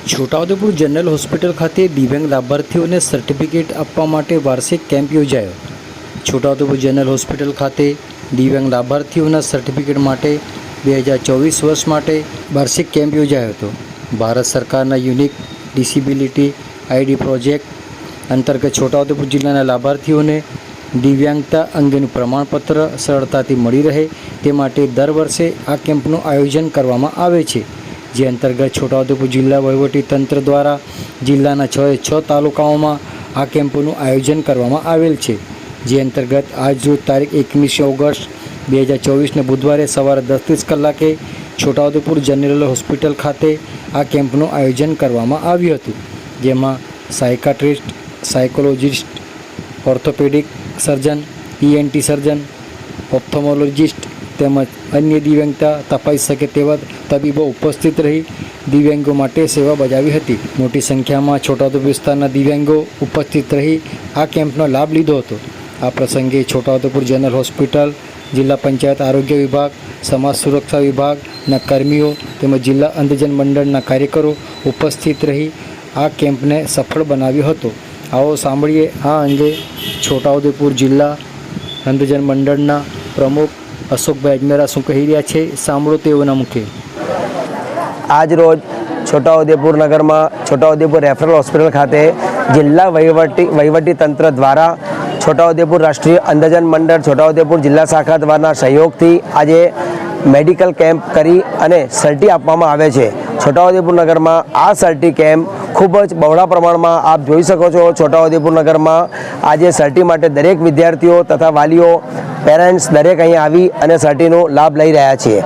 Chhota Udepur general hospital ખાતે દિવ્યાંગ લાભાર્થીઓને સર્ટિફિકેટ આપવા માટે વાર્ષિક કેમ્પ યોજાયો। છોટાઉદેપુર જનરલ હોસ્પિટલ ખાતે દિવ્યાંગ લાભાર્થીઓના સર્ટિફિકેટ માટે 2024 વર્ષ માટે વાર્ષિક કેમ્પ યોજાયો હતો। ભારત સરકારના યુનિક ડિસેબિલિટી આઈડી પ્રોજેક્ટ અંતર્ગત છોટાઉદેપુર જિલ્લાના લાભાર્થીઓને દિવ્યાંગતા અંગેનું પ્રમાણપત્ર સરળતાથી મળી રહે તે માટે દર વર્ષે આ કેમ્પનું આયોજન કરવામાં આવે છે, જે અંતર્ગત છોટાઉદેપુર જિલ્લા વહીવટીતંત્ર દ્વારા જિલ્લાના 6 તાલુકાઓમાં આ કેમ્પનું આયોજન કરવામાં આવેલ છે। જે અંતર્ગત આજરોજ તારીખ 21 ઓગસ્ટ 2024ને બુધવારે સવારે 10:30 કલાકે છોટાઉદેપુર જનરલ હોસ્પિટલ ખાતે આ કેમ્પનું આયોજન કરવામાં આવ્યું હતું, જેમાં સાયકાટ્રિસ્ટ, સાયકોલોજિસ્ટ, ઓર્થોપેડિક સર્જન, ENT સર્જન, ઓપ્થોમોલોજિસ્ટ તેમજ અન્ય દિવ્યાંગતા તપાસી શકે તેવા તબીબો ઉપસ્થિત રહી દિવ્યાંગો માટે સેવા બજાવી હતી। મોટી સંખ્યામાં છોટાઉદેપુર વિસ્તારના દિવ્યાંગો ઉપસ્થિત રહી આ કેમ્પનો લાભ લીધો હતો। આ પ્રસંગે છોટાઉદેપુર જનરલ હોસ્પિટલ, જિલ્લા પંચાયત આરોગ્ય વિભાગ, સમાજ સુરક્ષા વિભાગના કર્મીઓ તેમજ જિલ્લા અંધજન મંડળના કાર્યકરો ઉપસ્થિત રહી આ કેમ્પને સફળ બનાવ્યો હતો। આવો સાંભળીએ આ અંગે છોટાઉદેપુર જિલ્લા અંધજન મંડળના પ્રમુખ અશોકભાઈ અજમેરા શું કહી રહ્યા છે, સાંભળો તેઓના મુખે। આજ રોજ છોટાઉદેપુર નગરમાં છોટાઉદેપુર રેફરલ હોસ્પિટલ ખાતે જિલ્લા વહીવટી તંત્ર દ્વારા છોટાઉદેપુર રાષ્ટ્રીય અંધજન મંડળ છોટાઉદેપુર જિલ્લા શાખા દ્વારા સહયોગથી આજે મેડિકલ કેમ્પ કરી અને સર્ટી આપવામાં આવે છે। છોટાઉદેપુર નગરમાં આ સર્ટી કેમ્પ ખૂબ જ બહોળા પ્રમાણમાં આપ જોઈ શકો છો। છોટાઉદેપુર નગરમાં આજે સર્ટી માટે દરેક વિદ્યાર્થીઓ તથા વાલીઓ, પેરેન્ટ્સ દરેક અહીં આવી અને સર્ટીનો લાભ લઈ રહ્યા છીએ।